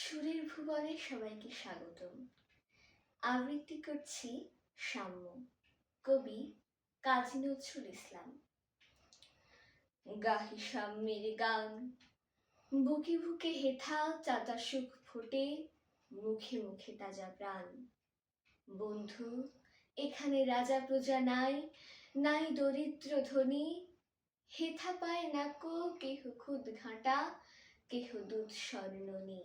সুরের ভুবনে সবাইকে স্বাগতম। আবৃত্তি করছি সাম্য, কবি কাজী নজরুল ইসলাম। গাহি সাম্যের গান, বুকে বুকে হেথা চাচা সুখ ফোটে, মুখে মুখে তাজা প্রাণ। বন্ধু, এখানে রাজা প্রজা নাই, নাই দরিদ্র ধনী, হেথা পায় না কো কেহ খুদ ঘাঁটা, কেহ দুধ স্বর্ণনী।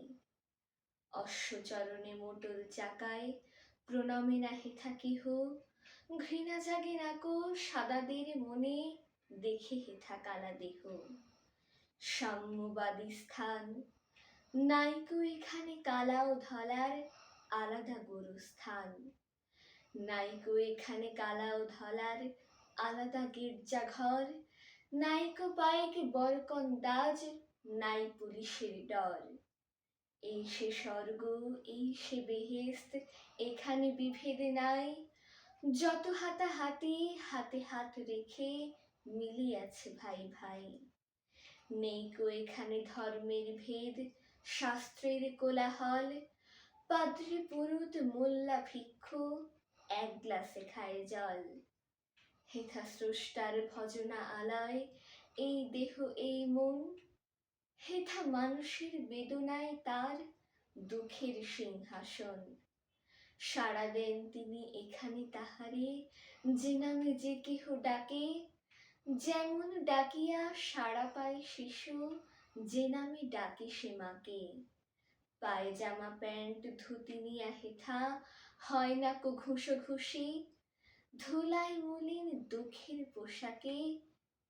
অশ্বচরণে মোটর চাকায় প্রণমে না হেথা কেহ, ঘৃণা জাগে না কো সাদাদের মনে, দেখে হেথা কালা দেহ। সাম্যবাদী স্থান, নাইকো এখানে কালা ও ধলার আলাদা গোরস্থান। নাইকো এখানে কালা ও ধলার আলাদা গির্জাঘর, নাইকো পাইক বরকন্দাজ, নাই পুলিশের ডর। এই সে স্বর্গ, এই সে বেহেশত, এখানে বিভেদ নাই। যত হাতাহাতি হাতে হাত রেখে মিলিয়াছে ভাই ভাই। নেইকো এখানে ধর্মের ভেদ, শাস্ত্রের কোলাহল, পাদ্রী পুরুত মোল্লা ভিক্ষু এক গ্লাসে খায় জল। হেথা স্রষ্টার ভজনা আলয়, এই দেহ এই মন, হেথা মানুষের বেদনায় তার দুঃখের সিংহাসন। সাড়া দেন তিনি এখানে তাহারে, যে নামে যে কেহ ডাকে, যেমন ডাকিয়া সাড়া পায় শিশু, যে নামে ডাকে সে মাকে। পায়জামা প্যান্ট ধুতি নিয়া হেথা হয় না কো ঘুষোঘুষি, ধুলায় মলিন দুঃখের পোশাকে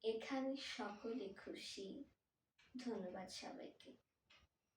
এখানে সকলে খুশি। ধন্যবাদ সবাইকে।